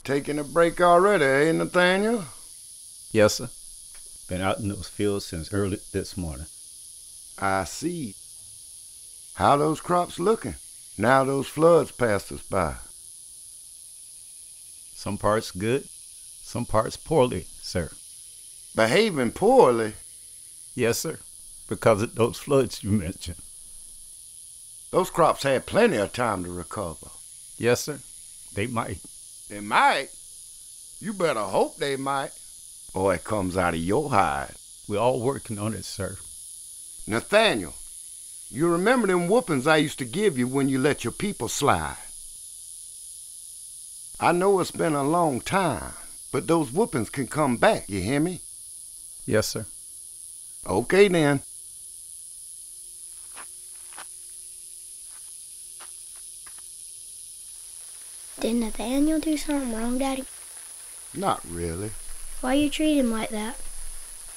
Taking a break already, eh, Nathaniel? Yes, sir. Been out in those fields since early this morning. I see. How those crops looking, now those floods passed us by? Some parts good, some parts poorly, sir. Behaving poorly? Yes, sir, because of those floods you mentioned. Those crops had plenty of time to recover. Yes, sir, they might. They might? You better hope they might, or it comes out of your hide. We're all working on it, sir. Nathaniel, you remember them whoopings I used to give you when you let your people slide? I know it's been a long time, but those whoopings can come back, you hear me? Yes, sir. Okay, then. Did Nathaniel do something wrong, Daddy? Not really. Why you treat him like that?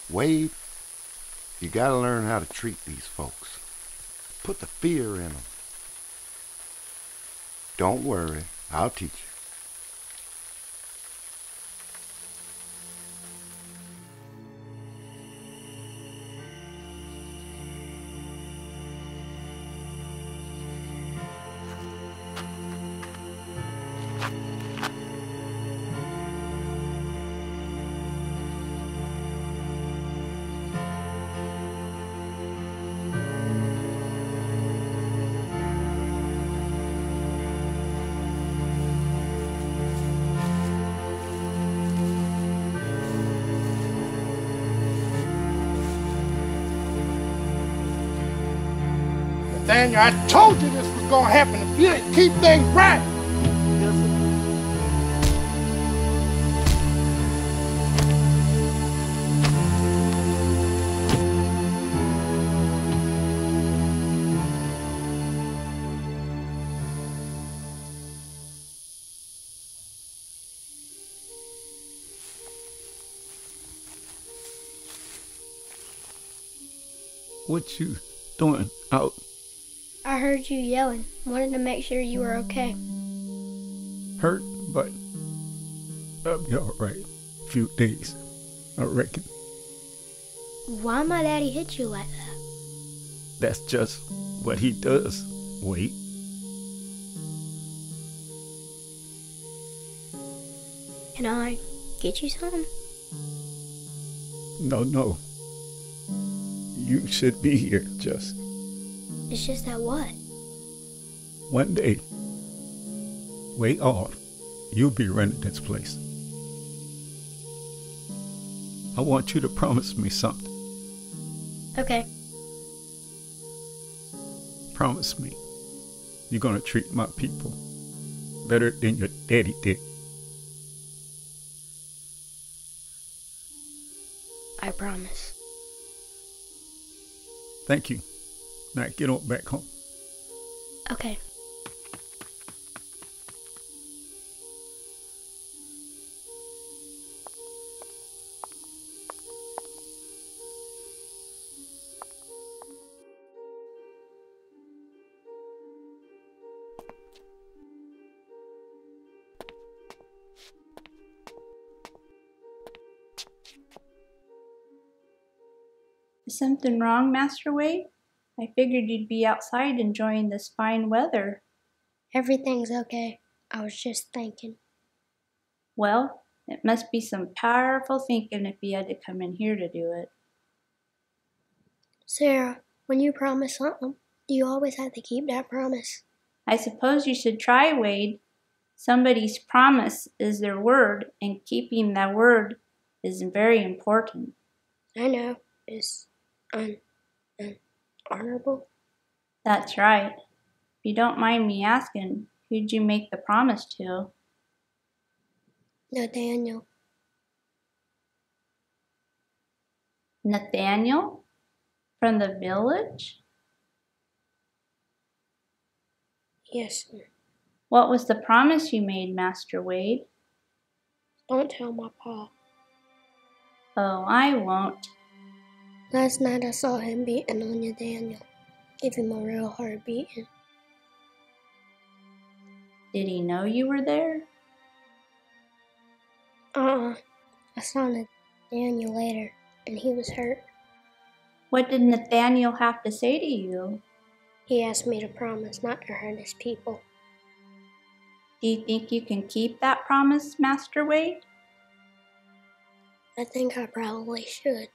Wade, you gotta learn how to treat these folks. Put the fear in them. Don't worry, I'll teach you. Nathaniel, I told you this was gonna happen if you didn't keep things right. What you doing out? I heard you yelling. Wanted to make sure you were okay. Hurt, but I'll be all right. Few days, I reckon. Why my daddy hit you like that? That's just what he does. Wait. Can I get you something? No. You should be here, just. It's just that what? One day, way off, you'll be running this place. I want you to promise me something. Okay. Promise me you're gonna treat my people better than your daddy did. I promise. Thank you. Now get on back home. Okay. Is something wrong, Master Wade? I figured you'd be outside enjoying this fine weather. Everything's okay. I was just thinking. Well, it must be some powerful thinking if you had to come in here to do it. Sarah, when you promise something, do you always have to keep that promise? I suppose you should try, Wade. Somebody's promise is their word, and keeping that word is very important. I know. It's honorable. That's right. If you don't mind me asking, who'd you make the promise to? Nathaniel. Nathaniel? From the village? Yes, sir. What was the promise you made, Master Wade? Don't tell my pa. Oh, I won't. Last night I saw him beating on Nathaniel. Give him a real hard beating. Did he know you were there? I saw Nathaniel later, and he was hurt. What did Nathaniel have to say to you? He asked me to promise not to hurt his people. Do you think you can keep that promise, Master Wade? I think I probably should.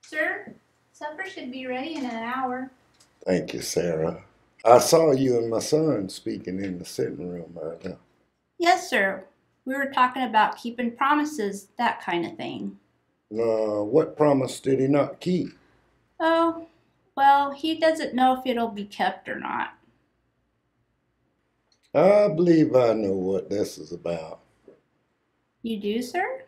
Sir, supper should be ready in an hour. Thank you, Sarah. I saw you and my son speaking in the sitting room earlier. Yes, sir. We were talking about keeping promises, that kind of thing. What promise did he not keep? Oh, well, he doesn't know if it'll be kept or not. I believe I know what this is about. You do, sir?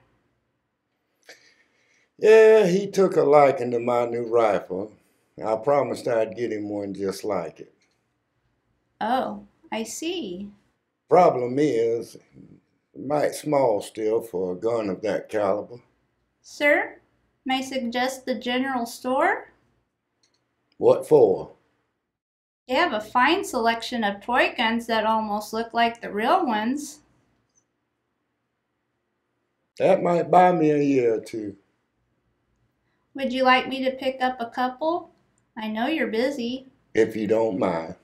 Yeah, he took a liking to my new rifle. I promised I'd get him one just like it. Oh, I see. Problem is, might small still for a gun of that caliber. Sir, may I suggest the general store? What for? They have a fine selection of toy guns that almost look like the real ones. That might buy me a year or two. Would you like me to pick up a couple? I know you're busy. If you don't mind.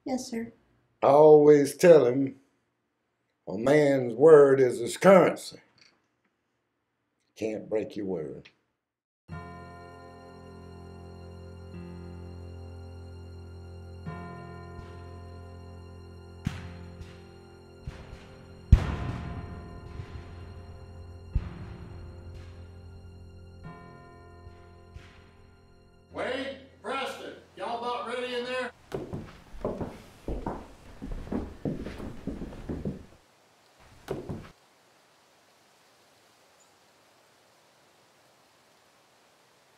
Yes, sir. I always tell him a man's word is his currency. Can't break your word. Wade, Preston, y'all about ready in there?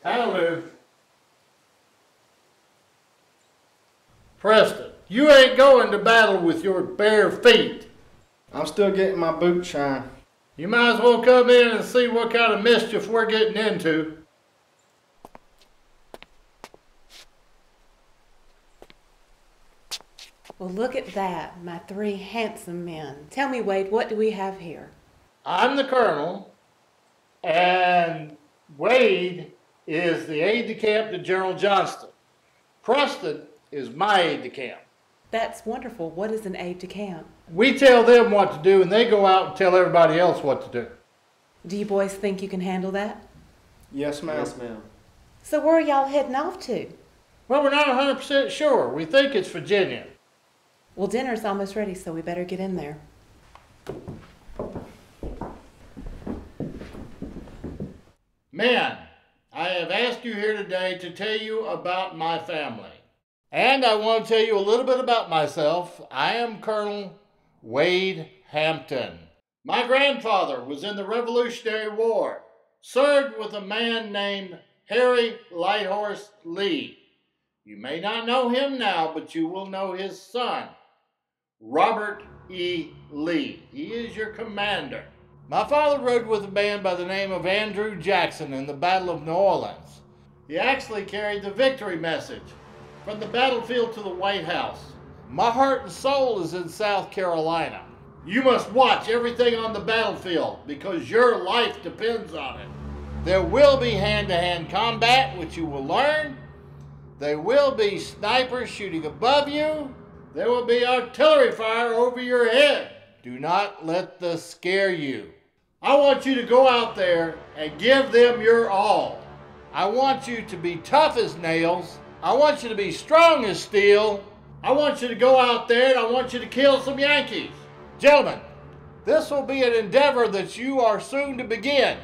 Hallelujah. Preston, you ain't going to battle with your bare feet. I'm still getting my boot shine. You might as well come in and see what kind of mischief we're getting into. Well, look at that, my three handsome men. Tell me, Wade, what do we have here? I'm the colonel, and Wade is the aide-de-camp to General Johnston. Preston is my aide-de-camp. That's wonderful. What is an aide-de-camp? We tell them what to do, and they go out and tell everybody else what to do. Do you boys think you can handle that? Yes, ma'am. Yes, ma'am. So where are y'all heading off to? Well, we're not 100% sure. We think it's Virginia. Well, dinner's almost ready, so we better get in there. Men, I have asked you here today to tell you about my family. And I want to tell you a little bit about myself. I am Colonel Wade Hampton. My grandfather was in the Revolutionary War, served with a man named Harry Lighthorse Lee. You may not know him now, but you will know his son, Robert E. Lee. He is your commander. My father rode with a man by the name of Andrew Jackson in the Battle of New Orleans. He actually carried the victory message from the battlefield to the White House. My heart and soul is in South Carolina. You must watch everything on the battlefield because your life depends on it. There will be hand-to-hand combat, which you will learn. There will be snipers shooting above you. There will be artillery fire over your head. Do not let this scare you. I want you to go out there and give them your all. I want you to be tough as nails. I want you to be strong as steel. I want you to go out there and I want you to kill some Yankees. Gentlemen, this will be an endeavor that you are soon to begin.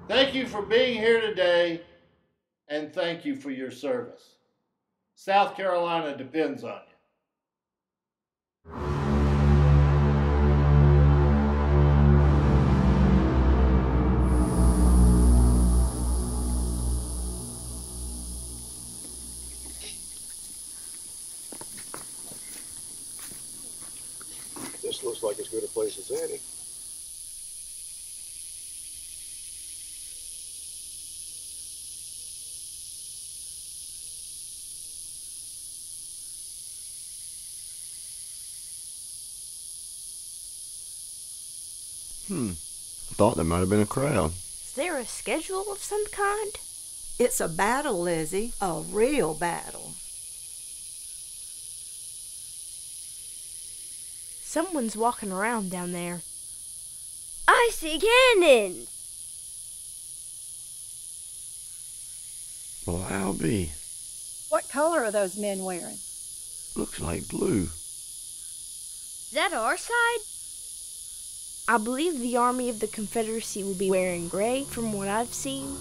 Thank you for being here today, and thank you for your service. South Carolina depends on you. looks like as good a place as any. I thought there might have been a crowd. Is there a schedule of some kind? It's a battle, Lizzie. A real battle. Someone's walking around down there. I see cannons! Well, I'll be. What color are those men wearing? Looks like blue. Is that our side? I believe the Army of the Confederacy will be wearing gray from what I've seen.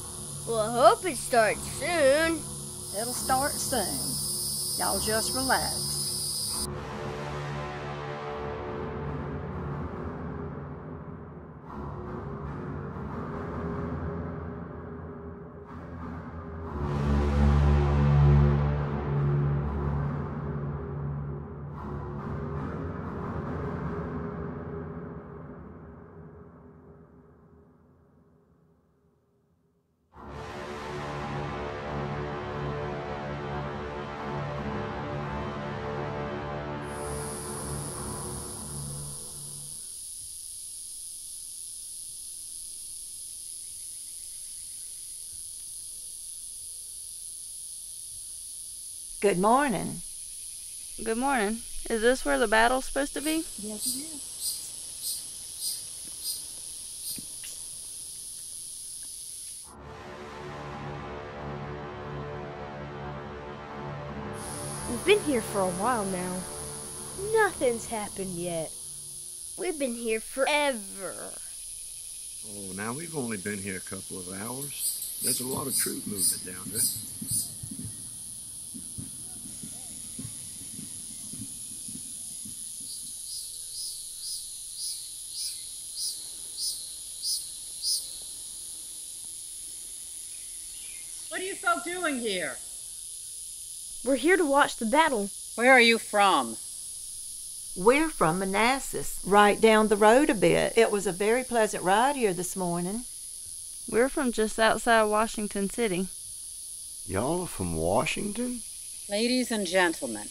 Well, I hope it starts soon. It'll start soon. Y'all just relax. Good morning. Good morning. Is this where the battle's supposed to be? Yes, it is. We've been here for a while now. Nothing's happened yet. We've been here forever. Oh, now we've only been here a couple of hours. There's a lot of troop movement down there. What are you folk doing here? We're here to watch the battle. Where are you from? We're from Manassas, right down the road a bit. It was a very pleasant ride here this morning. We're from just outside Washington City. Y'all are from Washington? Ladies and gentlemen,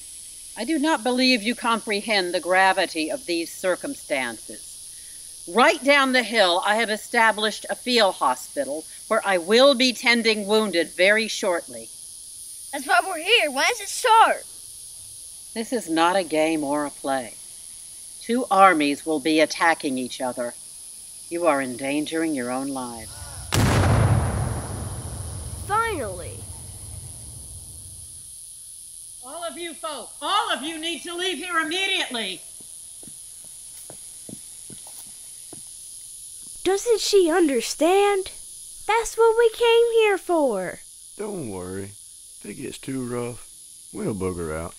I do not believe you comprehend the gravity of these circumstances. Right down the hill, I have established a field hospital where I will be tending wounded very shortly. That's why we're here. When does it start? This is not a game or a play. Two armies will be attacking each other. You are endangering your own lives. Finally! All of you folk, all of you need to leave here immediately. Doesn't she understand? That's what we came here for. Don't worry. If it gets too rough, we'll booger out.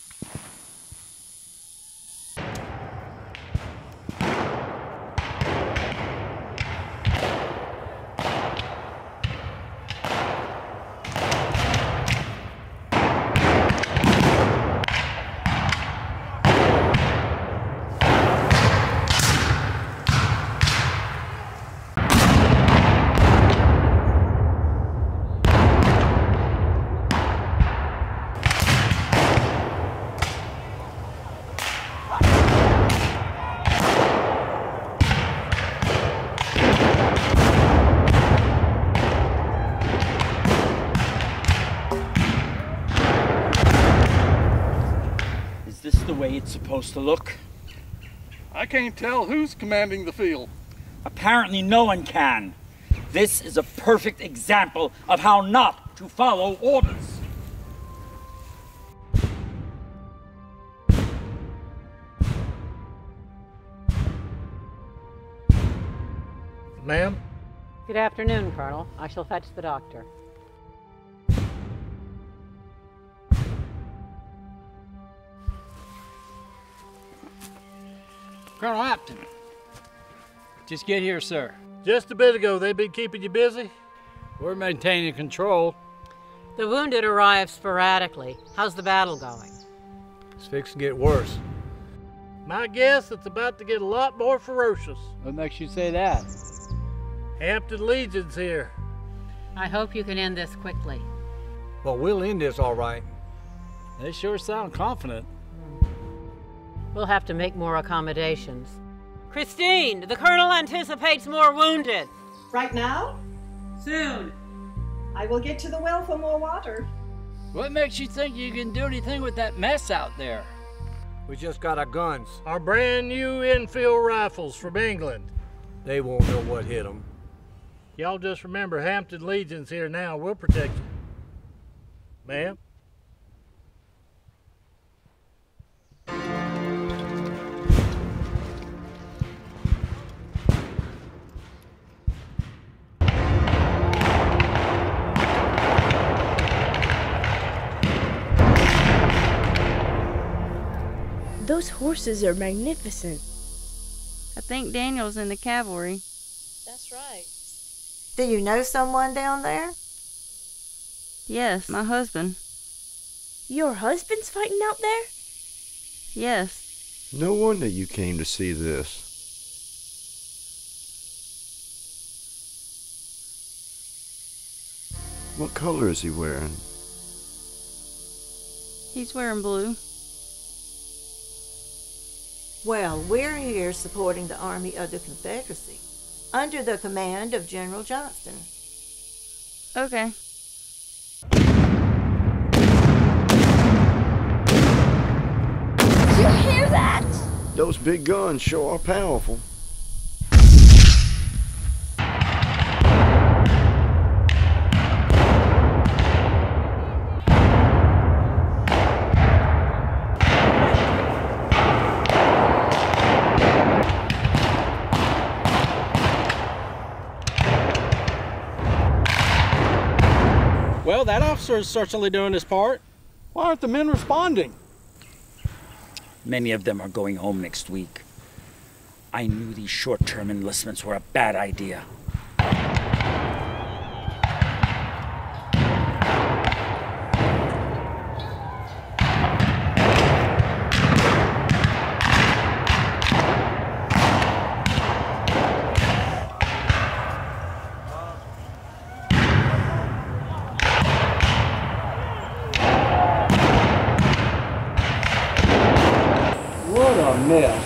It's supposed to look. I can't tell who's commanding the field. Apparently no one can. This is a perfect example of how not to follow orders. Ma'am? Good afternoon, Colonel. I shall fetch the doctor. Colonel Apton. Just get here, sir. Just a bit ago, they've been keeping you busy? We're maintaining control. The wounded arrive sporadically. How's the battle going? It's fixing to get worse. My guess, it's about to get a lot more ferocious. What makes you say that? Hampton Legion's here. I hope you can end this quickly. Well, we'll end this all right. They sure sound confident. We'll have to make more accommodations. Christine, the Colonel anticipates more wounded. Right now? Soon. I will get to the well for more water. What makes you think you can do anything with that mess out there? We just got our guns. Our brand new Enfield rifles from England. They won't know what hit them. Y'all just remember Hampton Legion's here now. We'll protect you. Ma'am? Those horses are magnificent. I think Daniel's in the cavalry. That's right. Do you know someone down there? Yes, my husband. Your husband's fighting out there? Yes. No wonder you came to see this. What color is he wearing? He's wearing blue. Well, we're here supporting the Army of the Confederacy, under the command of General Johnston. Okay. Did you hear that? Those big guns sure are powerful. Well, that officer is certainly doing his part. Why aren't the men responding? Many of them are going home next week. I knew these short-term enlistments were a bad idea. What a mess.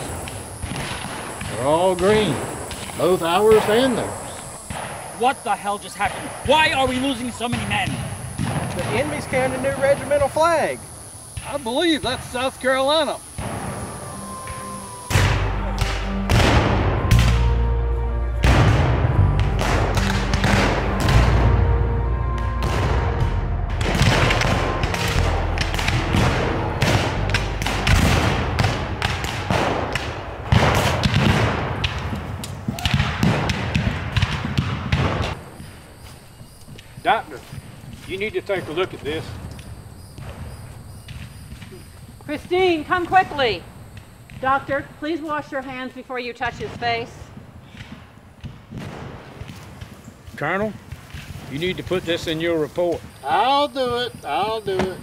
They're all green. Both ours and theirs. What the hell just happened? Why are we losing so many men? The enemy's carrying a new regimental flag. I believe that's South Carolina. Doctor, you need to take a look at this. Christine, come quickly. Doctor, please wash your hands before you touch his face. Colonel, you need to put this in your report. I'll do it. I'll do it.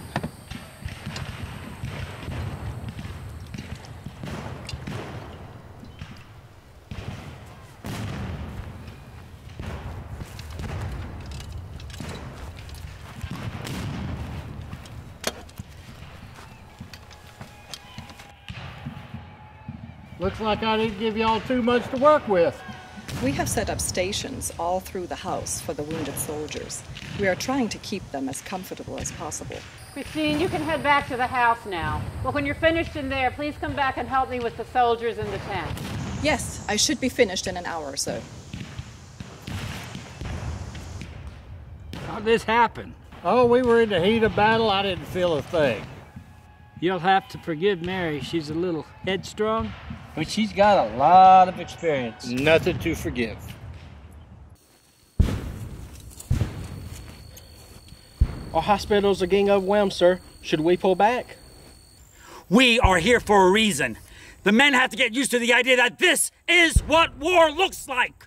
Looks like I didn't give y'all too much to work with. We have set up stations all through the house for the wounded soldiers. We are trying to keep them as comfortable as possible. Christine, you can head back to the house now. But when you're finished in there, please come back and help me with the soldiers in the tent. Yes, I should be finished in an hour or so. How'd this happen? Oh, we were in the heat of battle. I didn't feel a thing. You'll have to forgive Mary. She's a little headstrong, but she's got a lot of experience. Nothing to forgive. Our hospitals are getting overwhelmed, sir. Should we pull back? We are here for a reason. The men have to get used to the idea that this is what war looks like.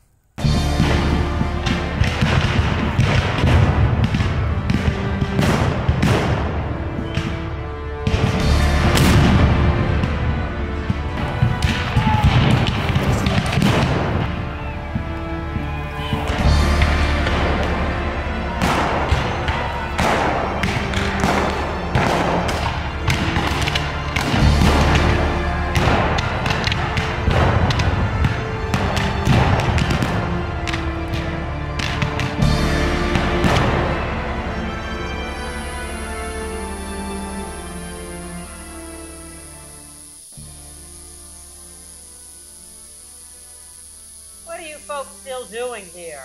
you folks still doing here?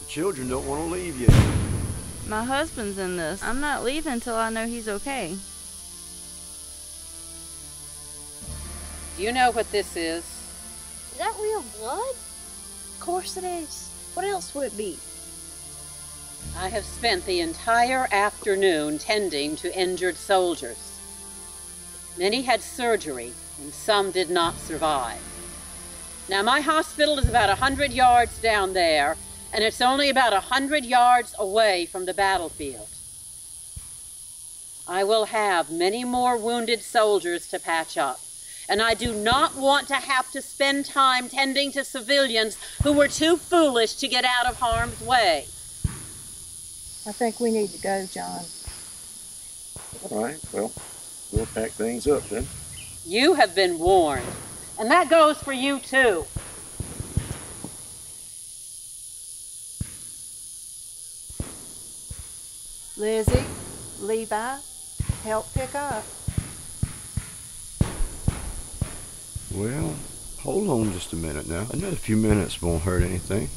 The children don't want to leave yet. My husband's in this. I'm not leaving until I know he's okay. Do you know what this is? Is that real blood? Of course it is. What else would it be? I have spent the entire afternoon tending to injured soldiers. Many had surgery, and some did not survive. Now, my hospital is about 100 yards down there, and it's only about 100 yards away from the battlefield. I will have many more wounded soldiers to patch up, and I do not want to have to spend time tending to civilians who were too foolish to get out of harm's way. I think we need to go, John. All right, well, we'll pack things up then. You have been warned, and that goes for you too. Lizzie, Levi, help pick up. Well, hold on just a minute now. Another few minutes won't hurt anything.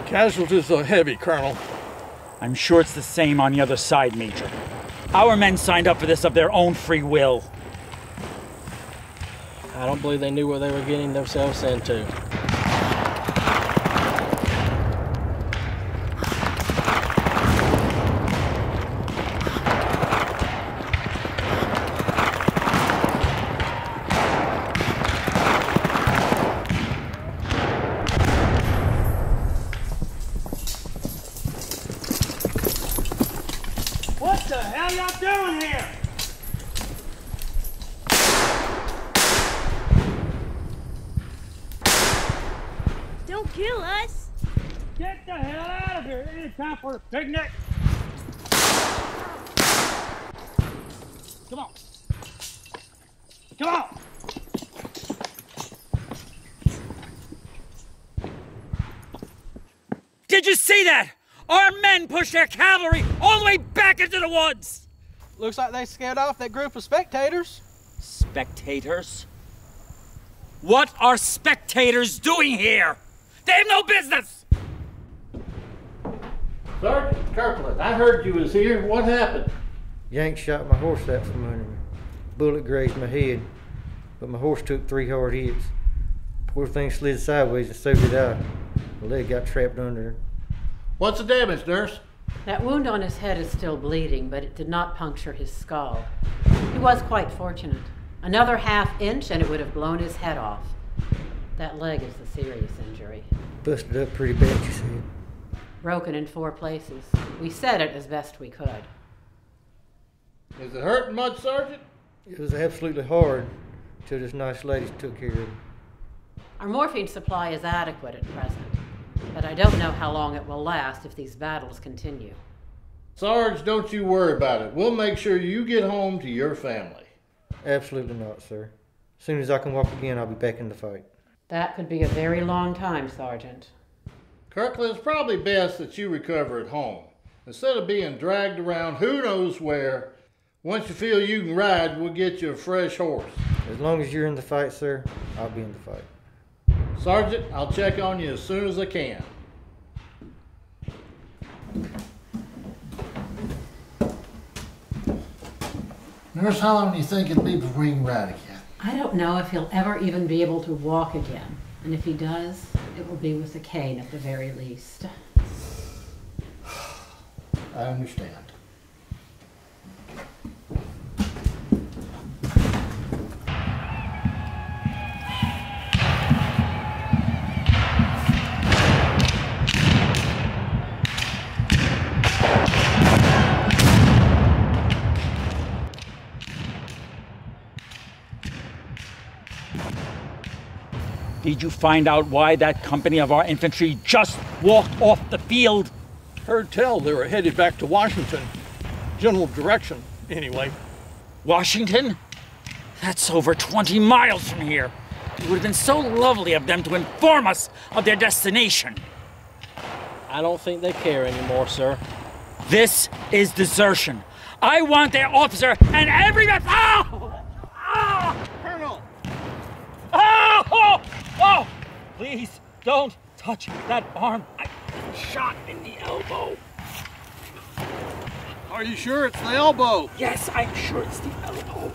Casualties are heavy, Colonel. I'm sure it's the same on the other side, Major. Our men signed up for this of their own free will. I don't believe they knew what they were getting themselves into. What the hell y'all doing here? Don't kill us. Get the hell out of here. It ain't time for a picnic. Come on. Come on. Did you see that? Our men pushed their cavalry all the way back into the woods! Looks like they scared off that group of spectators. Spectators? What are spectators doing here? They have no business! Sergeant Kirkland, I heard you was here. What happened? Yank shot my horse out from under me. Bullet grazed my head, but my horse took 3 hard hits. Poor thing slid sideways and so did I. My leg got trapped under her. What's the damage, nurse? That wound on his head is still bleeding, but it did not puncture his skull. He was quite fortunate. Another ½ inch and it would have blown his head off. That leg is the serious injury. Busted up pretty bad, you said. Broken in 4 places. We said it as best we could. Is it hurting much, Sergeant? It was absolutely hard until this nice lady took care of him. Our morphine supply is adequate at present, but I don't know how long it will last if these battles continue. Sarge, don't you worry about it. We'll make sure you get home to your family. Absolutely not, sir. As soon as I can walk again, I'll be back in the fight. That could be a very long time, Sergeant. Kirkland, it's probably best that you recover at home. Instead of being dragged around who knows where, once you feel you can ride, we'll get you a fresh horse. As long as you're in the fight, sir, I'll be in the fight. Sergeant, I'll check on you as soon as I can. Nurse, how long do you think it'll be before he can ride again? I don't know if he'll ever even be able to walk again. And if he does, it will be with a cane at the very least. I understand. Did you find out why that company of our infantry just walked off the field? Heard tell they were headed back to Washington. General direction, anyway. Washington? That's over 20 miles from here. It would have been so lovely of them to inform us of their destination. I don't think they care anymore, sir. This is desertion. I want their officer and every... Oh! Oh! Colonel! Oh! Oh! Oh! Please don't touch that arm. I'm shot in the elbow. Are you sure it's the elbow? Yes, I'm sure it's the elbow.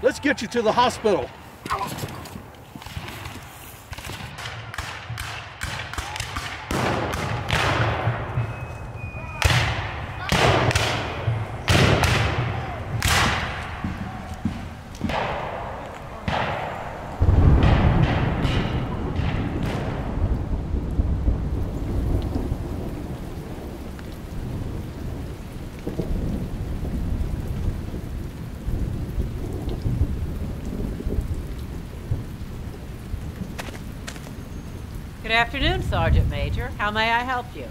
Let's get you to the hospital. Good afternoon, Sergeant Major. How may I help you?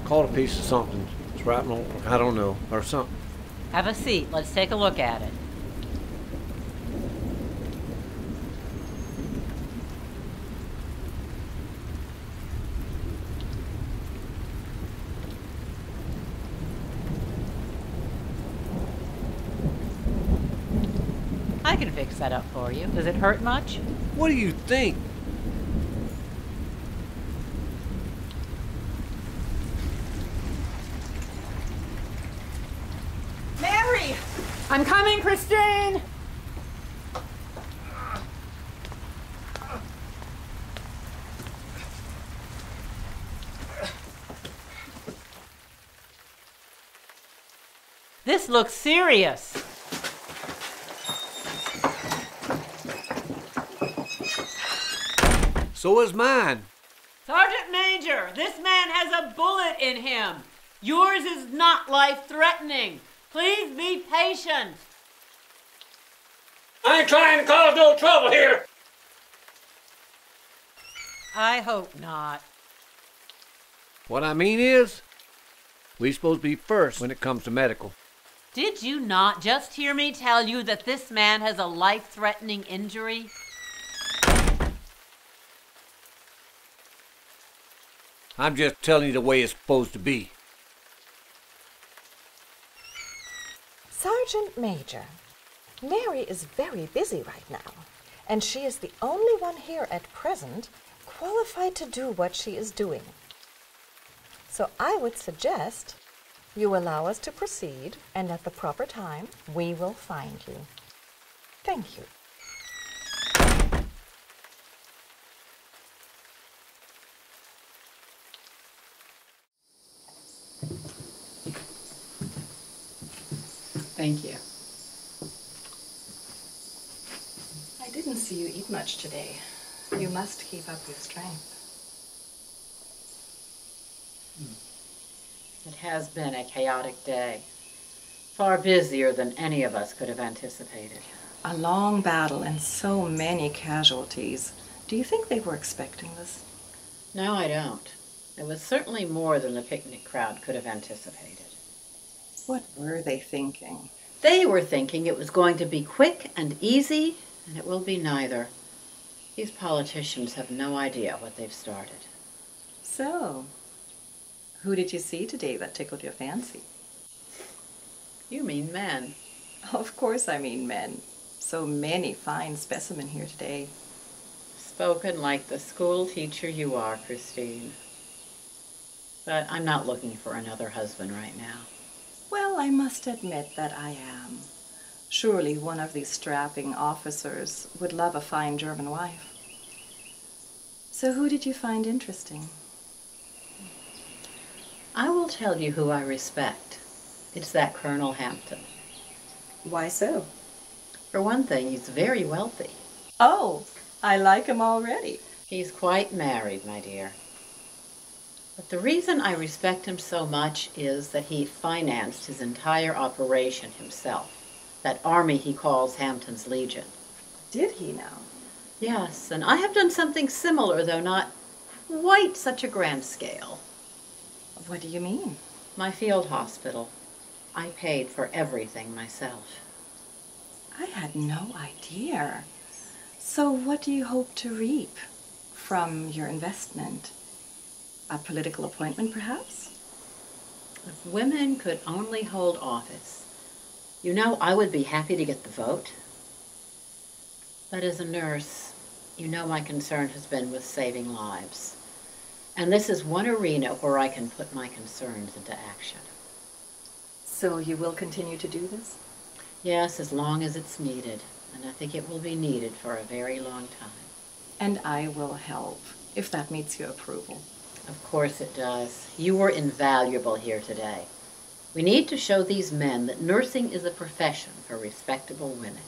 Caught a piece of something. Shrapnel, I don't know, or something. Have a seat. Let's take a look at it. I can fix that up for you. Does it hurt much? What do you think? Mary! I'm coming, Christine! This looks serious. So is mine. Sergeant Major, this man has a bullet in him. Yours is not life-threatening. Please be patient. I ain't trying to cause no trouble here. I hope not. What I mean is, we supposed to be first when it comes to medical. Did you not just hear me tell you that this man has a life-threatening injury? I'm just telling you the way it's supposed to be. Sergeant Major, Mary is very busy right now, and she is the only one here at present qualified to do what she is doing. So I would suggest you allow us to proceed, and at the proper time, we will find you. Thank you. Thank you. I didn't see you eat much today. You must keep up your strength. It has been a chaotic day. Far busier than any of us could have anticipated. A long battle and so many casualties. Do you think they were expecting this? No, I don't. It was certainly more than the picnic crowd could have anticipated. What were they thinking? They were thinking it was going to be quick and easy, and it will be neither. These politicians have no idea what they've started. So, who did you see today that tickled your fancy? You mean men. Of course I mean men. So many fine specimen here today. Spoken like the school teacher you are, Christine. But I'm not looking for another husband right now. Well, I must admit that I am. Surely one of these strapping officers would love a fine German wife. So who did you find interesting? I will tell you who I respect. It's that Colonel Hampton. Why so? For one thing, he's very wealthy. Oh, I like him already. He's quite married, my dear. But the reason I respect him so much is that he financed his entire operation himself. That army he calls Hampton's Legion. Did he now? Yes, and I have done something similar, though not quite such a grand scale. What do you mean? My field hospital. I paid for everything myself. I had no idea. So what do you hope to reap from your investment? A political appointment, perhaps? If women could only hold office, you know, I would be happy to get the vote. But as a nurse, you know my concern has been with saving lives. And this is one arena where I can put my concerns into action. So you will continue to do this? Yes, as long as it's needed. And I think it will be needed for a very long time. And I will help, if that meets your approval. Of course it does. You were invaluable here today. We need to show these men that nursing is a profession for respectable women.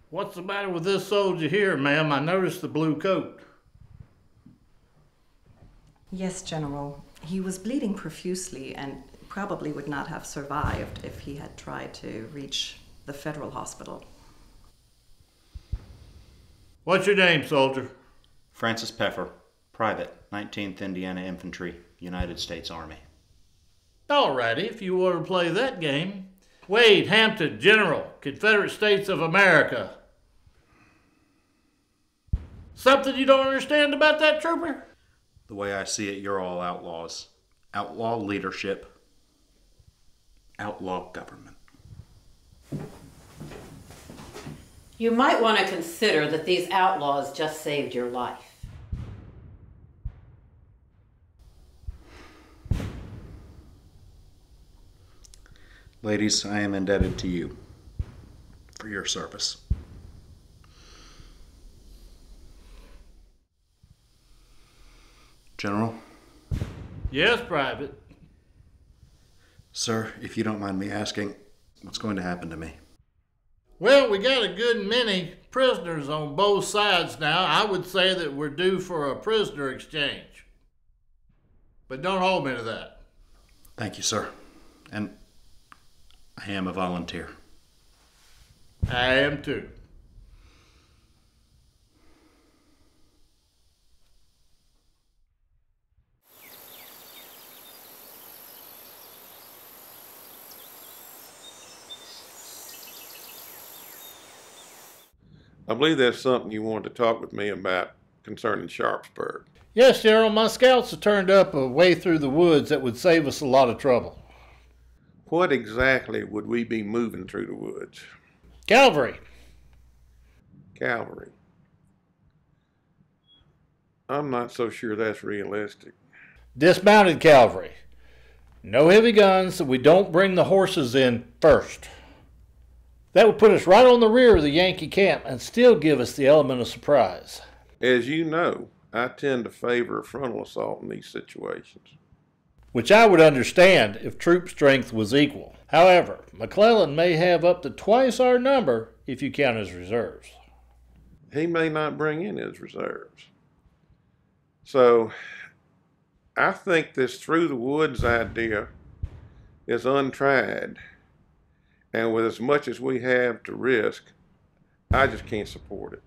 What's the matter with this soldier here, ma'am? I noticed the blue coat. Yes, General. He was bleeding profusely and probably would not have survived if he had tried to reach the federal hospital. What's your name, soldier? Francis Peffer, private, 19th Indiana Infantry, United States Army. Alrighty, if you want to play that game. Wade Hampton, General, Confederate States of America. Something you don't understand about that, trooper? The way I see it, you're all outlaws. Outlaw leadership. Outlaw government. You might want to consider that these outlaws just saved your life. Ladies, I am indebted to you for your service. General? Yes, Private. Sir, if you don't mind me asking, what's going to happen to me? Well, we got a good many prisoners on both sides now. I would say that we're due for a prisoner exchange. But don't hold me to that. Thank you, sir. And I am a volunteer. I am too. I believe there's something you wanted to talk with me about concerning Sharpsburg. Yes, General, my scouts have turned up a way through the woods that would save us a lot of trouble. What exactly would we be moving through the woods? Cavalry. Cavalry. I'm not so sure that's realistic. Dismounted cavalry. No heavy guns, so we don't bring the horses in first. That would put us right on the rear of the Yankee camp and still give us the element of surprise. As you know, I tend to favor a frontal assault in these situations. Which I would understand if troop strength was equal. However, McClellan may have up to twice our number if you count his reserves. He may not bring in his reserves. So, I think this through the woods idea is untried. And with as much as we have to risk, I just can't support it.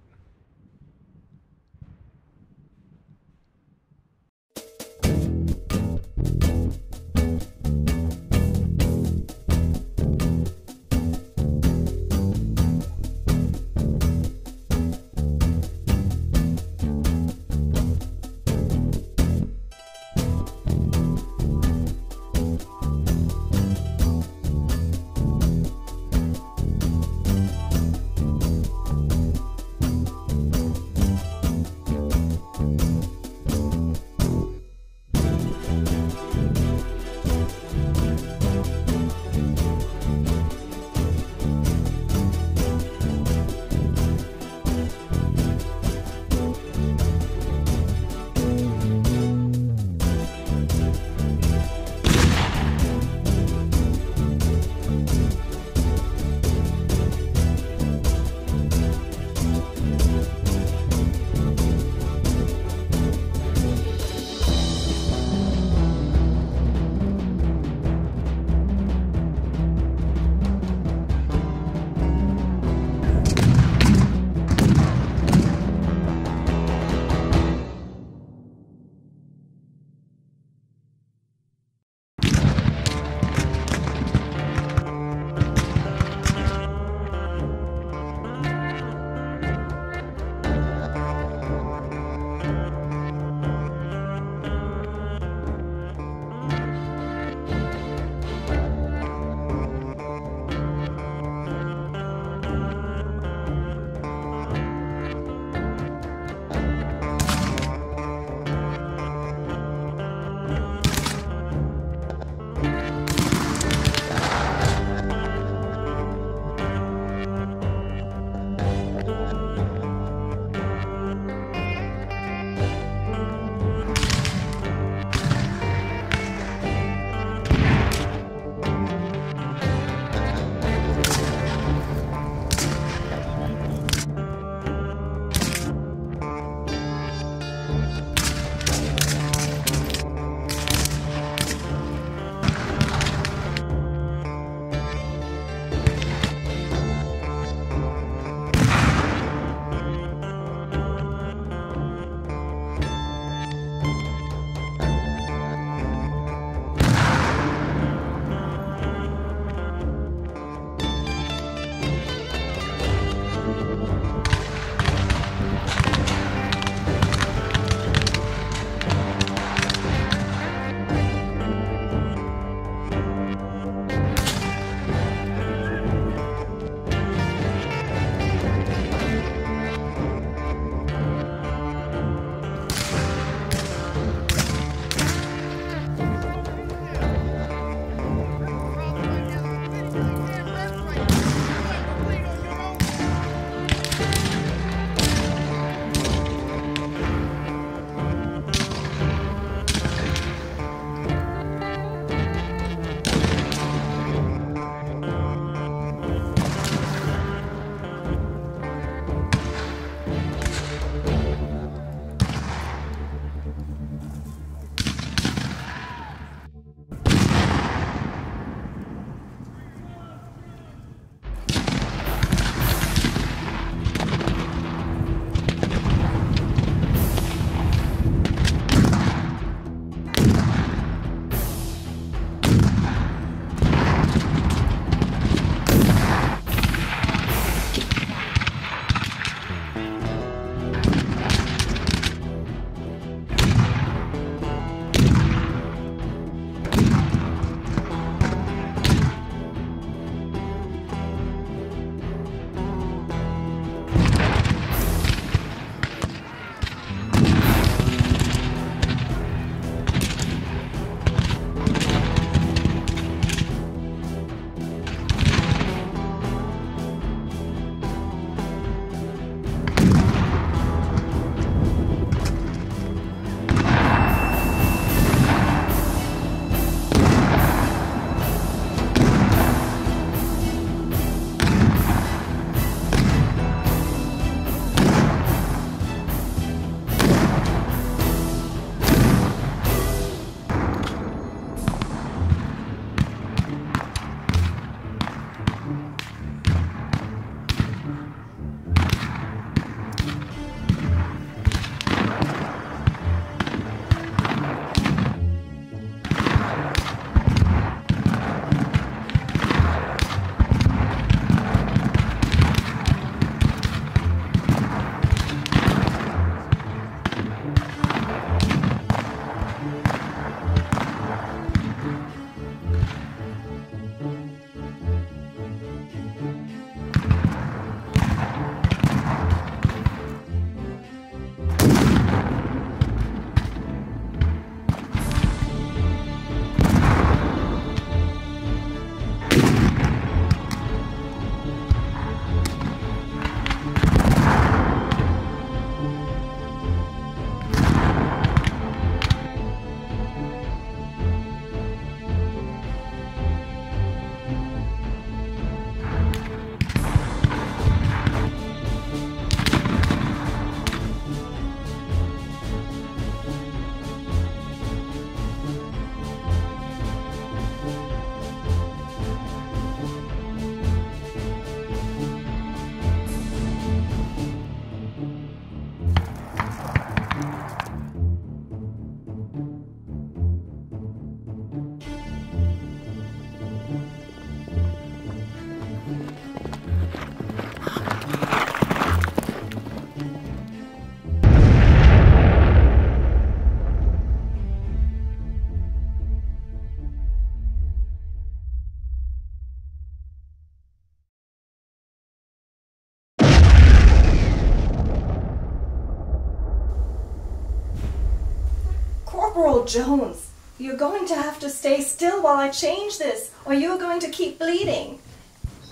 Corporal Jones, you're going to have to stay still while I change this, or you're going to keep bleeding.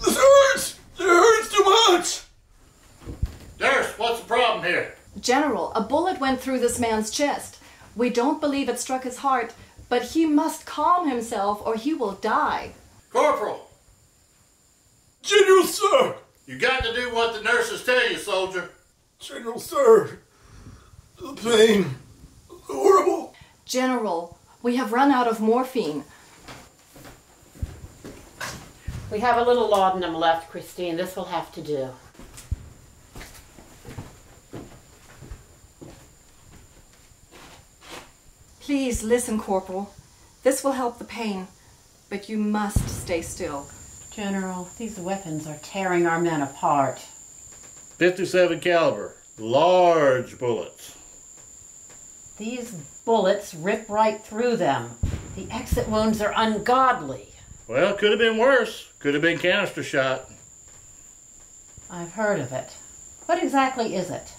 This hurts! It hurts too much! Nurse, what's the problem here? General, a bullet went through this man's chest. We don't believe it struck his heart, but he must calm himself or he will die. Corporal! General, sir! You got to do what the nurses tell you, soldier. General, sir! The pain. Horrible. General, we have run out of morphine. We have a little laudanum left, Christine. This will have to do. Please listen, Corporal. This will help the pain, but you must stay still. General, these weapons are tearing our men apart. 57 caliber, large bullets. These bullets rip right through them. The exit wounds are ungodly. Well, could have been worse. Could have been canister shot. I've heard of it. What exactly is it?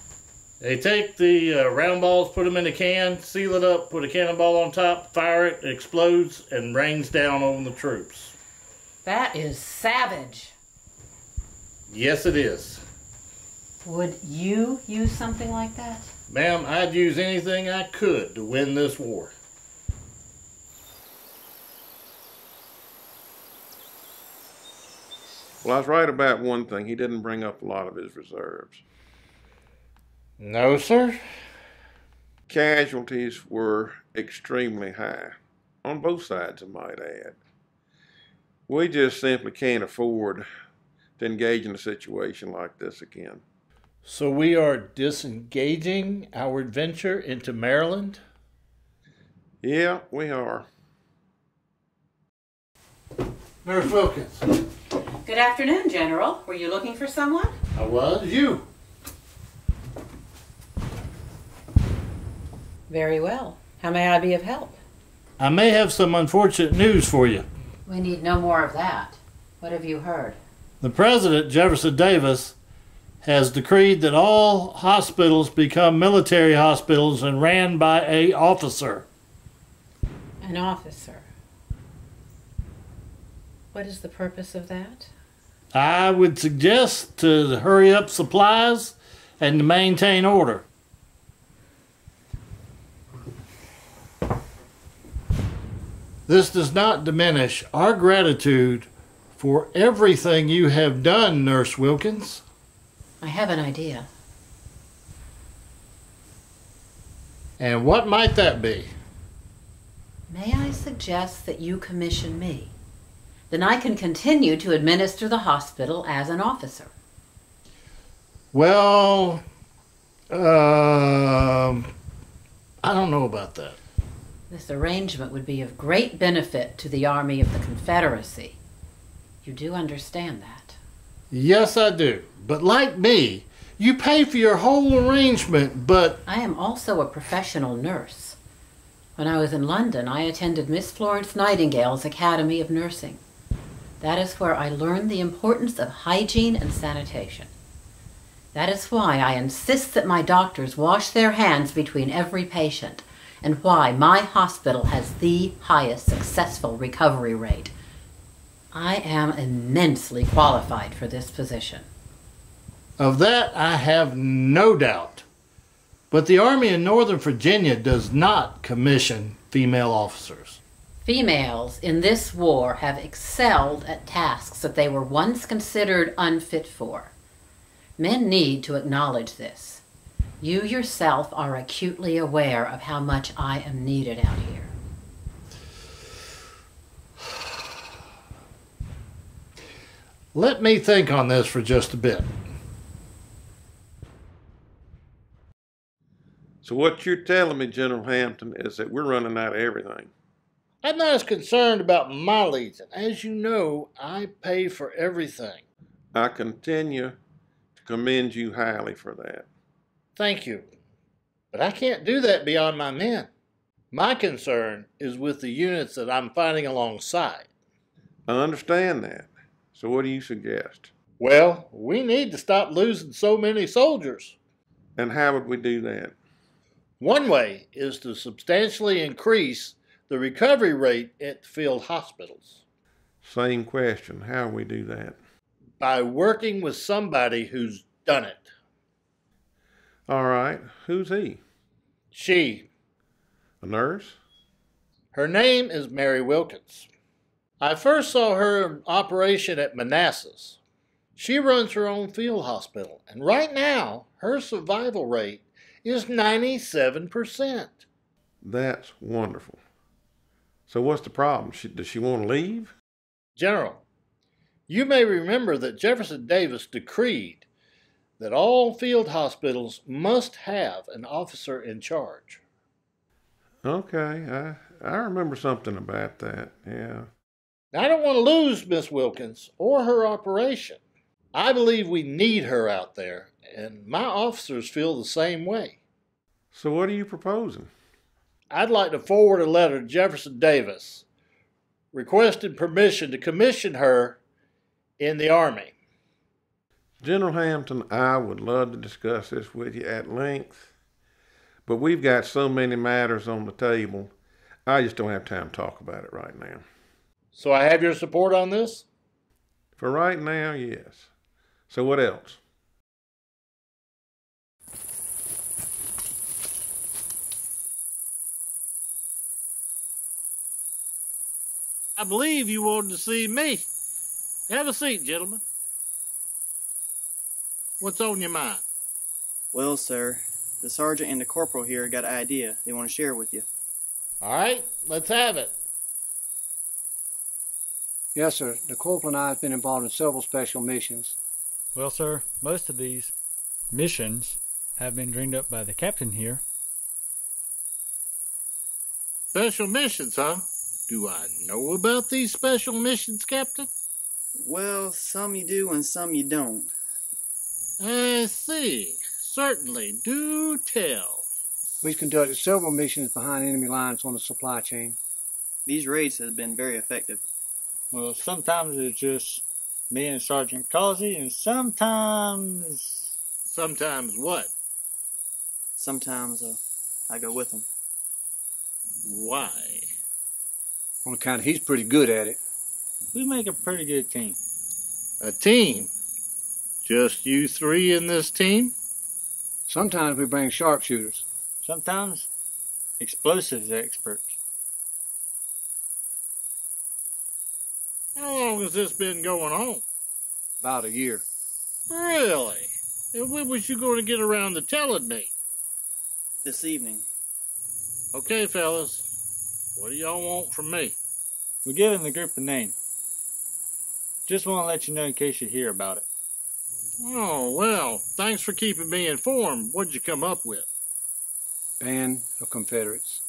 They take the round balls, put them in a can, seal it up, put a cannonball on top, fire it, it explodes, and rains down on the troops. That is savage. Yes, it is. Would you use something like that? Ma'am, I'd use anything I could to win this war. Well, I was right about one thing. He didn't bring up a lot of his reserves. No, sir. Casualties were extremely high, on both sides, I might add. We just simply can't afford to engage in a situation like this again. So we are disengaging our adventure into Maryland? Yeah, we are. Nurse Wilkins. Good afternoon, General. Were you looking for someone? I was. You. Very well. How may I be of help? I may have some unfortunate news for you. We need no more of that. What have you heard? The President, Jefferson Davis, has decreed that all hospitals become military hospitals and ran by an officer. An officer. What is the purpose of that? I would suggest to hurry up supplies and to maintain order. This does not diminish our gratitude for everything you have done, Nurse Wilkins. I have an idea. And what might that be? May I suggest that you commission me? Then I can continue to administer the hospital as an officer. Well, I don't know about that. This arrangement would be of great benefit to the Army of the Confederacy. You do understand that? Yes, I do. But like me, you pay for your whole arrangement, but... I am also a professional nurse. When I was in London, I attended Miss Florence Nightingale's Academy of Nursing. That is where I learned the importance of hygiene and sanitation. That is why I insist that my doctors wash their hands between every patient, and why my hospital has the highest successful recovery rate. I am immensely qualified for this position. Of that I have no doubt. But the Army in Northern Virginia does not commission female officers. Females in this war have excelled at tasks that they were once considered unfit for. Men need to acknowledge this. You yourself are acutely aware of how much I am needed out here. Let me think on this for just a bit. So what you're telling me, General Hampton, is that we're running out of everything. I'm not as concerned about my legion. As you know, I pay for everything. I continue to commend you highly for that. Thank you. But I can't do that beyond my men. My concern is with the units that I'm fighting alongside. I understand that. So what do you suggest? Well, we need to stop losing so many soldiers. And how would we do that? One way is to substantially increase the recovery rate at the field hospitals. Same question. How we do that? By working with somebody who's done it. All right. Who's he? She. A nurse? Her name is Mary Wilkins. I first saw her in operation at Manassas. She runs her own field hospital, and right now, her survival rate is 97%. That's wonderful. So what's the problem? Does she want to leave? General, you may remember that Jefferson Davis decreed that all field hospitals must have an officer in charge. Okay, I remember something about that, yeah. Now, I don't want to lose Miss Wilkins or her operation. I believe we need her out there, and my officers feel the same way. So what are you proposing? I'd like to forward a letter to Jefferson Davis requesting permission to commission her in the Army. General Hampton, I would love to discuss this with you at length, but we've got so many matters on the table, I just don't have time to talk about it right now. So I have your support on this? For right now, yes. So what else? I believe you wanted to see me. Have a seat, gentlemen. What's on your mind? Well, sir, the sergeant and the corporal here got an idea they want to share with you. All right, let's have it. Yes, sir. The corporal and I have been involved in several special missions. Well, sir, most of these missions have been dreamed up by the captain here. Special missions, huh? Do I know about these special missions, Captain? Well, some you do and some you don't. I see. Certainly, do tell. We've conducted several missions behind enemy lines on the supply chain. These raids have been very effective. Well, sometimes it's just me and Sergeant Causey, and sometimes... Sometimes what? Sometimes I go with them. Why? On account he's pretty good at it. We make a pretty good team. A team? Just you three in this team? Sometimes we bring sharpshooters. Sometimes explosives experts. How long has this been going on? About a year. Really? And when was you going to get around to telling me? This evening. Okay, fellas. What do y'all want from me? We're giving the group a name. Just want to let you know in case you hear about it. Oh, well, thanks for keeping me informed. What'd you come up with? Band of Confederates.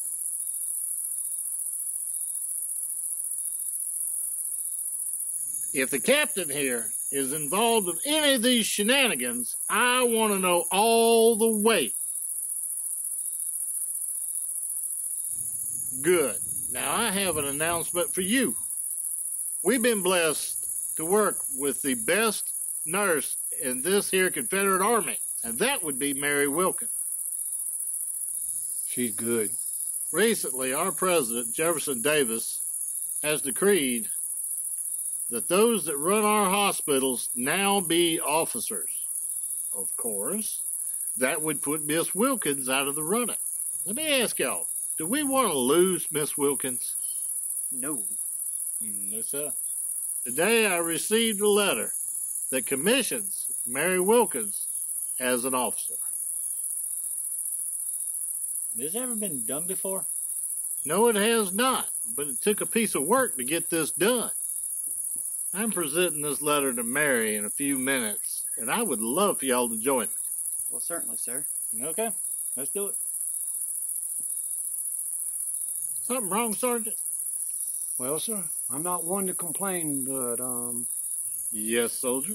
If the captain here is involved in any of these shenanigans, I want to know all the way. Good. Now I have an announcement for you. We've been blessed to work with the best nurse in this here Confederate Army, and that would be Mary Wilkins. She's good. Recently, our president, Jefferson Davis, has decreed that those that run our hospitals now be officers. Of course, that would put Miss Wilkins out of the running. Let me ask y'all, do we want to lose Miss Wilkins? No. No, sir. Today I received a letter that commissions Mary Wilkins as an officer. Has this ever been done before? No, it has not, but it took a piece of work to get this done. I'm presenting this letter to Mary in a few minutes, and I would love for y'all to join me. Well, certainly, sir. Okay, let's do it. Something wrong, Sergeant? Well, sir, I'm not one to complain, but, Yes, soldier?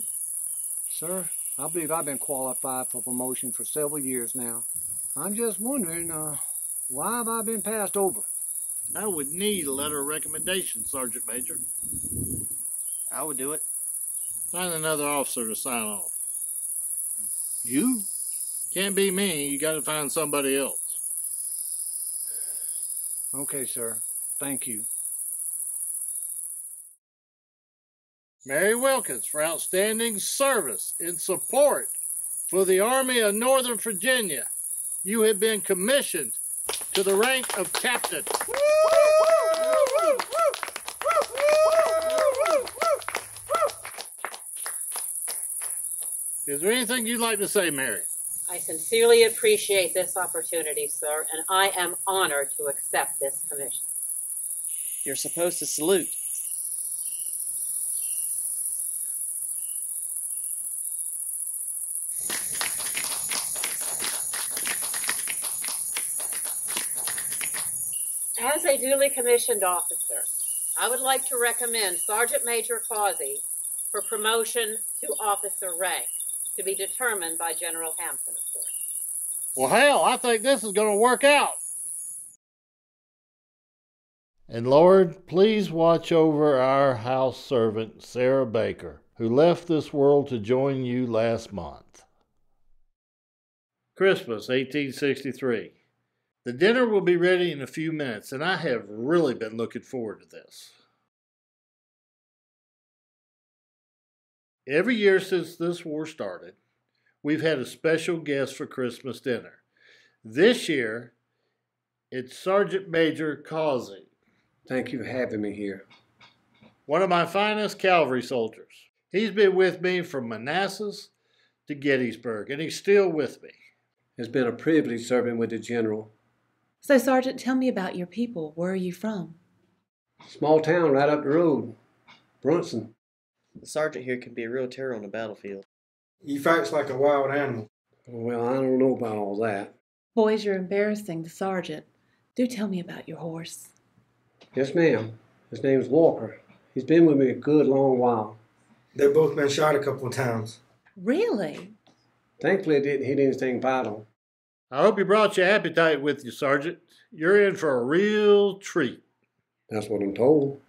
Sir, I believe I've been qualified for promotion for several years now. I'm just wondering, why have I been passed over? I would need a letter of recommendation, Sergeant Major. I would do it. Find another officer to sign off. You? Can't be me. You got to find somebody else. Okay, sir. Thank you. Mary Wilkins for outstanding service in support for the Army of Northern Virginia. You have been commissioned to the rank of captain. Is there anything you'd like to say, Mary? I sincerely appreciate this opportunity, sir, and I am honored to accept this commission. You're supposed to salute. As a duly commissioned officer, I would like to recommend Sergeant Major Causey for promotion to officer rank, to be determined by General Hampton, of course. Well, hell, I think this is going to work out. And Lord, please watch over our house servant, Sarah Baker, who left this world to join you last month. Christmas, 1863. The dinner will be ready in a few minutes, and I have really been looking forward to this. Every year since this war started, we've had a special guest for Christmas dinner. This year, it's Sergeant Major Causey. Thank you for having me here. One of my finest cavalry soldiers. He's been with me from Manassas to Gettysburg, and he's still with me. It's been a privilege serving with the General. So, Sergeant, tell me about your people. Where are you from? Small town right up the road, Brunson. The sergeant here can be a real terror on the battlefield. He fights like a wild animal. Well, I don't know about all that. Boys, you're embarrassing the sergeant. Do tell me about your horse. Yes, ma'am. His name's Walker. He's been with me a good long while. They've both been shot a couple of times. Really? Thankfully, it didn't hit anything vital. I hope you brought your appetite with you, Sergeant. You're in for a real treat. That's what I'm told.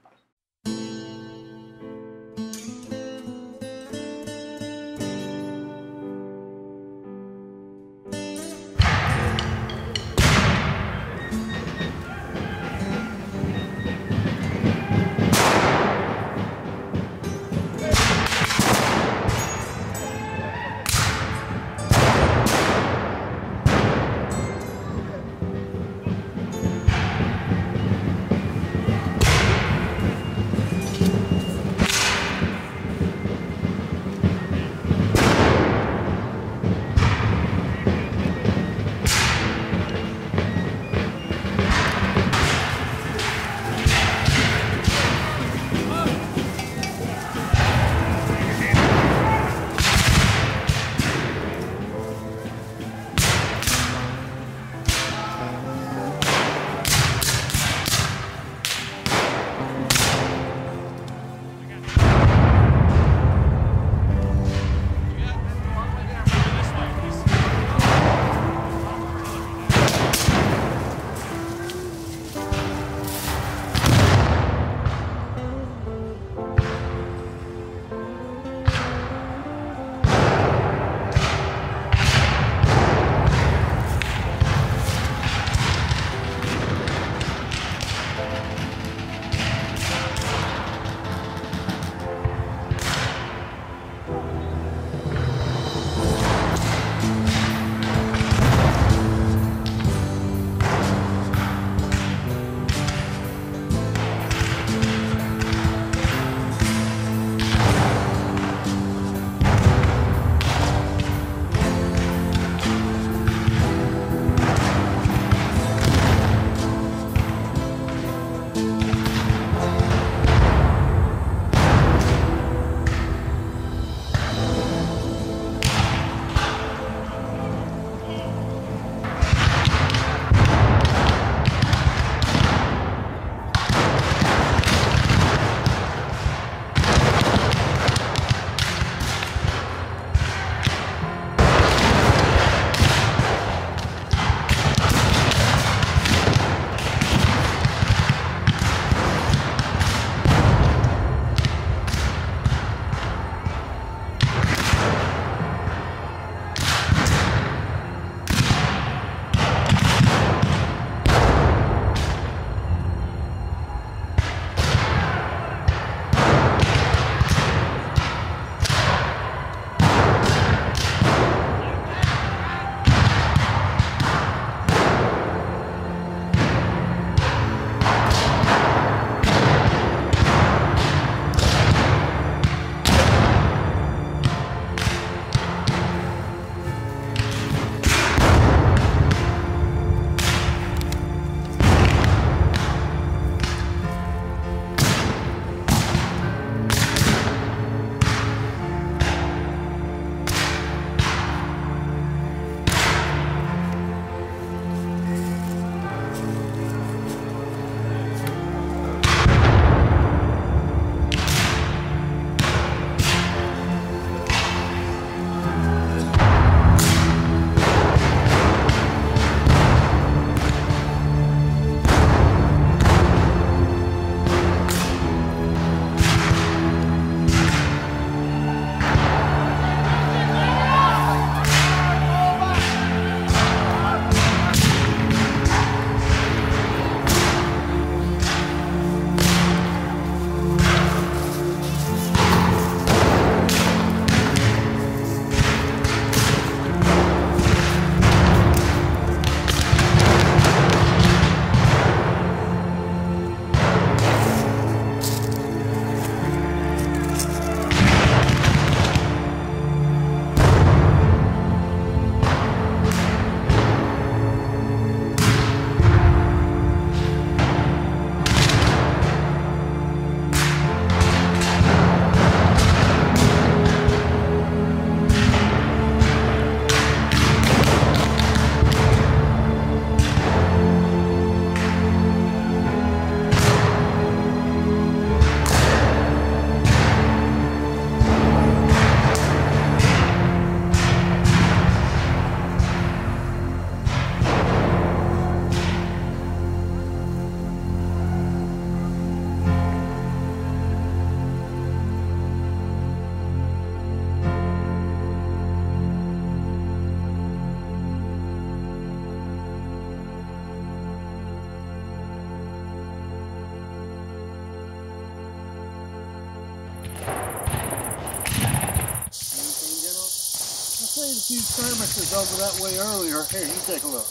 these skirmishes over that way earlier. Here, you take a look.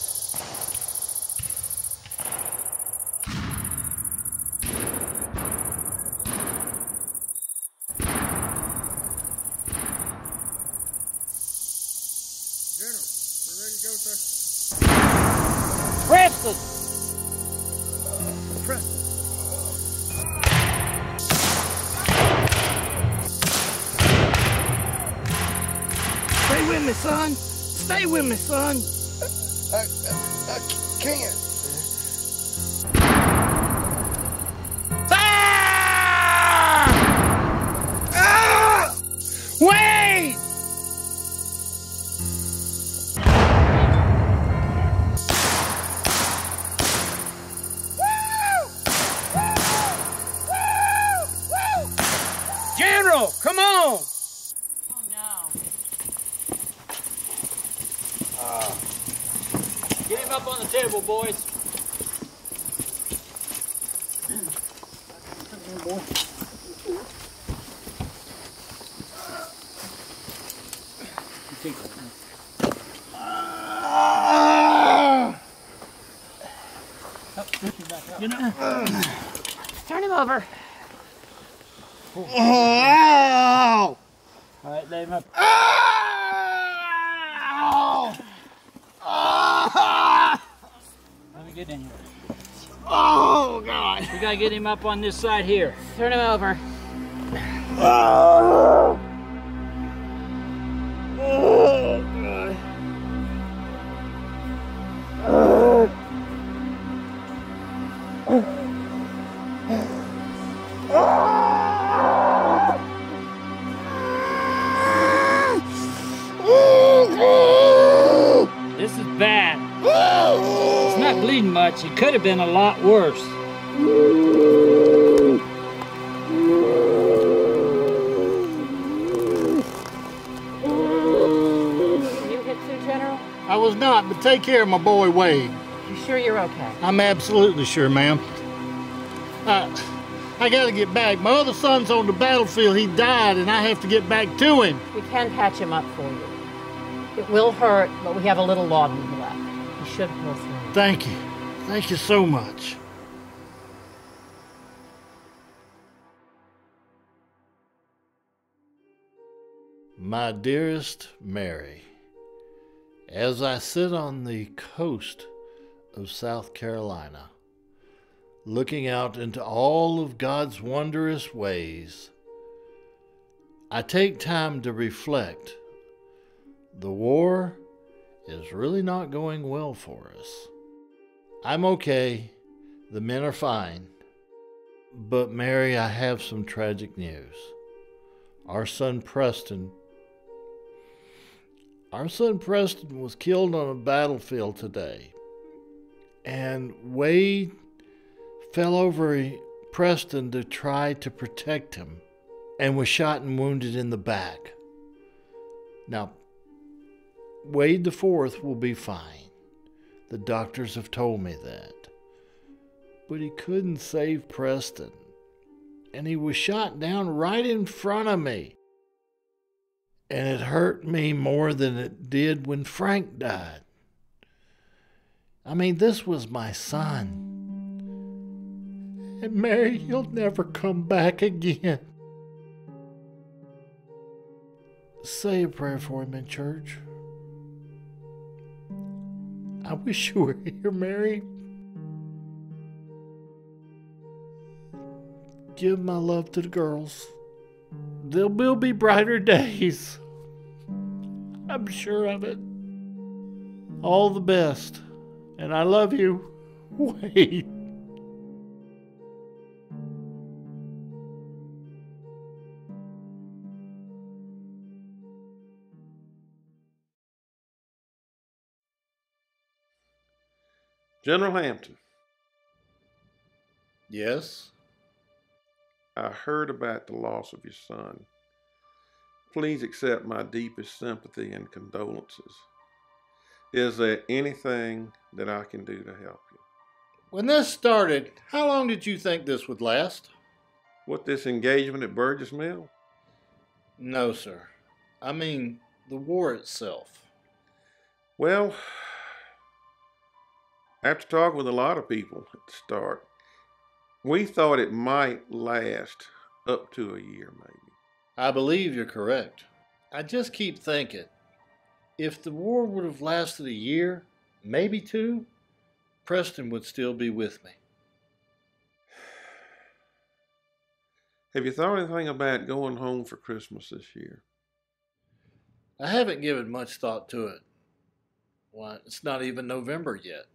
General, we're ready to go, sir. Preston! Preston. Stay with me, son. Stay with me, son. I can't. Ah! Wait! General, come on! Get him up on the table, boys. You know, turn him over. Oh! All right, lay him up. Oh! Let me get in here. Oh, God. We gotta get him up on this side here. Turn him over. Oh, God. This is bad. It's not bleeding much. It could have been a lot worse. Were you hit too, General? I was not, but take care of my boy Wade. You sure you're okay? I'm absolutely sure, ma'am. I gotta get back. My other son's on the battlefield. He died, and I have to get back to him. We can patch him up for you. It will hurt, but we have a little laudanum left. You should pull through. Thank you. Thank you so much. My dearest Mary, as I sit on the coast of South Carolina, looking out into all of God's wondrous ways, I take time to reflect. The war is really not going well for us. I'm okay. The men are fine. But Mary, I have some tragic news. Our son Preston was killed on a battlefield today. And Wade fell over Preston to try to protect him and was shot and wounded in the back. Now, Wade IV will be fine. The doctors have told me that. But he couldn't save Preston. And he was shot down right in front of me. And it hurt me more than it did when Frank died. I mean, this was my son. And Mary, he'll never come back again. Say a prayer for him in church. I wish you were here, Mary. Give my love to the girls. There will be brighter days. I'm sure of it. All the best. And I love you. Wade. General Hampton. Yes? I heard about the loss of your son. Please accept my deepest sympathy and condolences. Is there anything that I can do to help you? When this started, how long did you think this would last? What, this engagement at Burgess Mill? No, sir. I mean, the war itself. Well, after talking with a lot of people at the start, we thought it might last up to a year, maybe. I believe you're correct. I just keep thinking, if the war would have lasted a year, maybe 2, Preston would still be with me. Have you thought anything about going home for Christmas this year? I haven't given much thought to it. Why, it's not even November yet.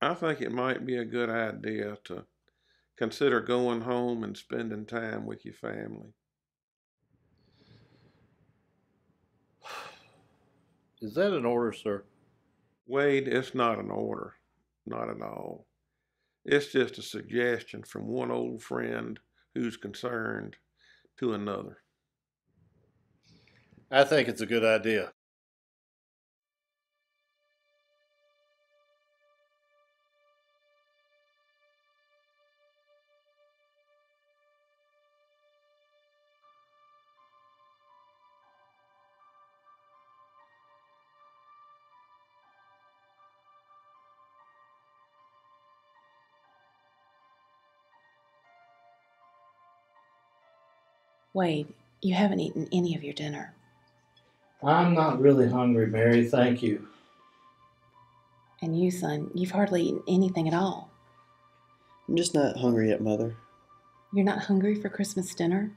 I think it might be a good idea to consider going home and spending time with your family. Is that an order, sir? Wade, it's not an order. Not at all. It's just a suggestion from one old friend who's concerned to another. I think it's a good idea. Wade, you haven't eaten any of your dinner. I'm not really hungry, Mary, thank you. And you, son, you've hardly eaten anything at all. I'm just not hungry yet, Mother. You're not hungry for Christmas dinner?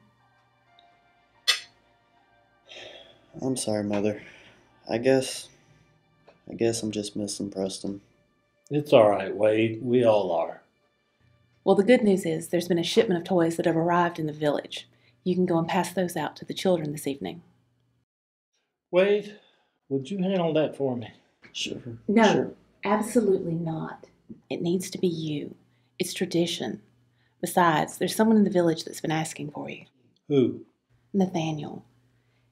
I'm sorry, Mother. I guess I'm just missing Preston. It's all right, Wade. We all are. Well, the good news is there's been a shipment of toys that have arrived in the village. You can go and pass those out to the children this evening. Wade, would you handle that for me? Sure. No, sure. Absolutely not. It needs to be you. It's tradition. Besides, there's someone in the village that's been asking for you. Who? Nathaniel.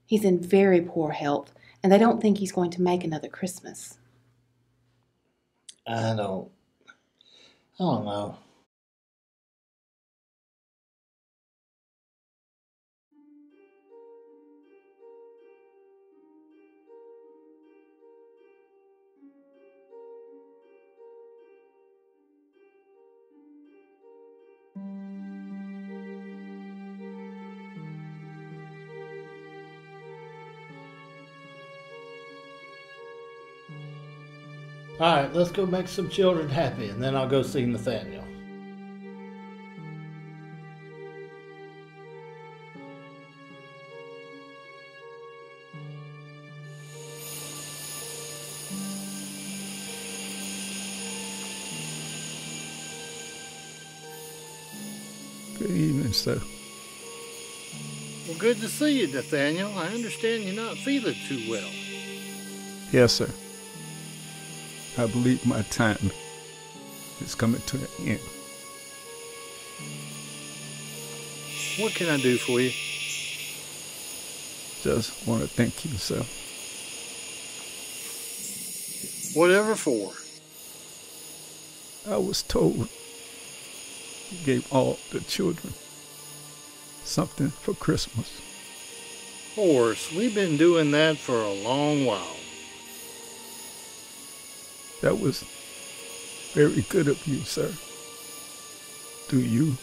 He's in very poor health, and they don't think he's going to make another Christmas. I don't know. All right, let's go make some children happy, and then I'll go see Nathaniel. Good evening, sir. Well, good to see you, Nathaniel. I understand you're not feeling too well. Yes, sir. I believe my time is coming to an end. What can I do for you? Just want to thank you, sir. Whatever for. I was told you gave all the children something for Christmas. Of course, we've been doing that for a long while. That was very good of you, sir. Do you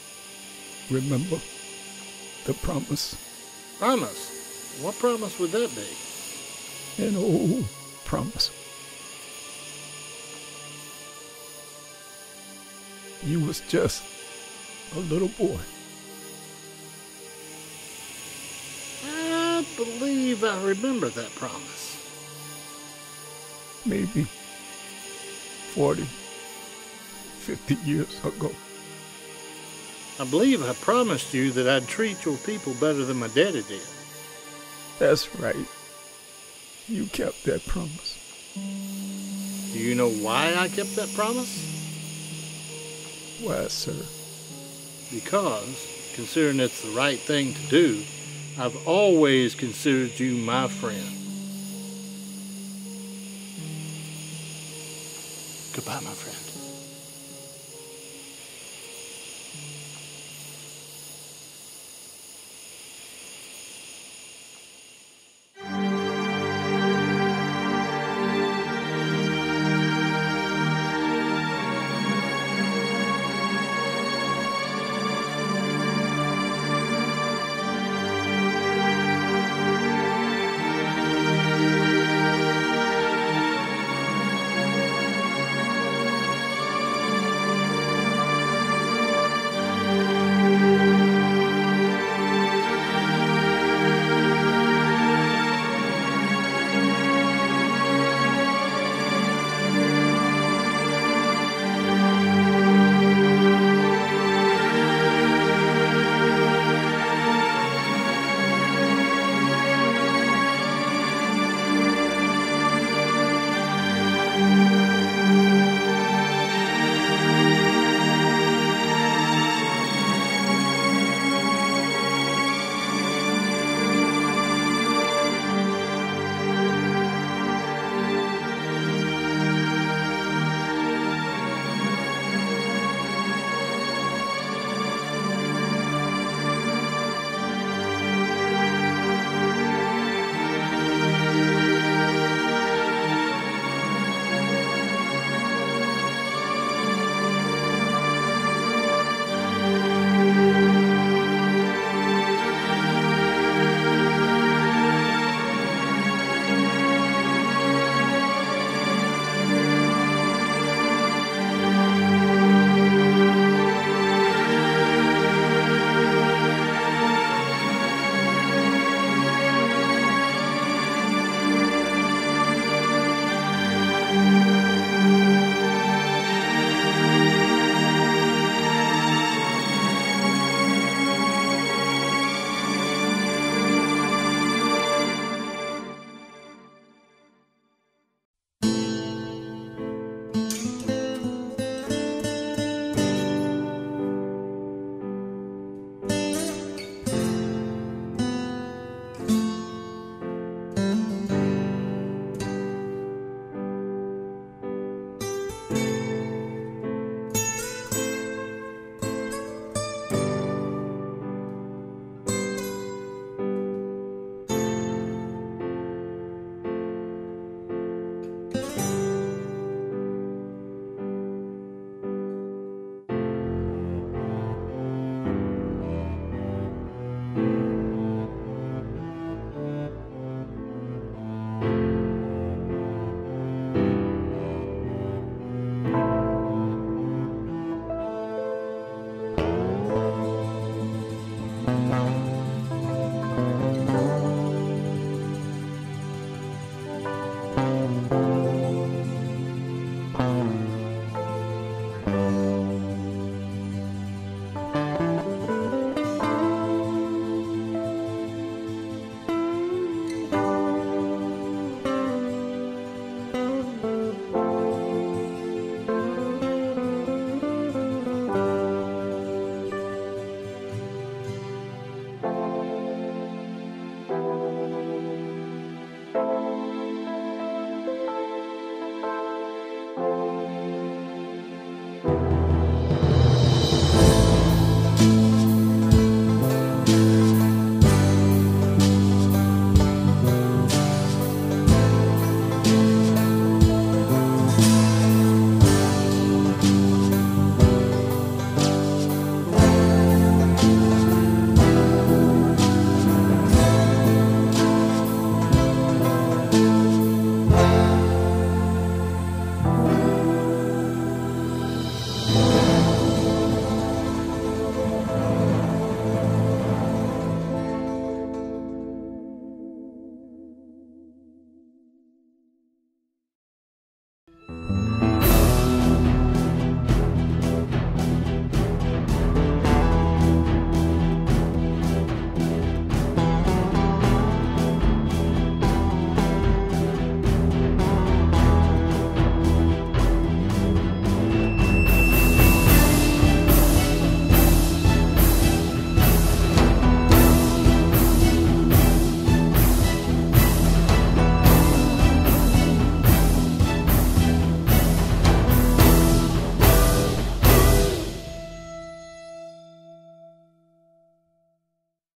remember the promise? Promise? What promise would that be? An old promise. You was just a little boy. I believe I remember that promise. Maybe 40, 50 years ago. I believe I promised you that I'd treat your people better than my daddy did. That's right. You kept that promise. Do you know why I kept that promise? Why, sir? Because, considering it's the right thing to do, I've always considered you my friend. Goodbye, my friend.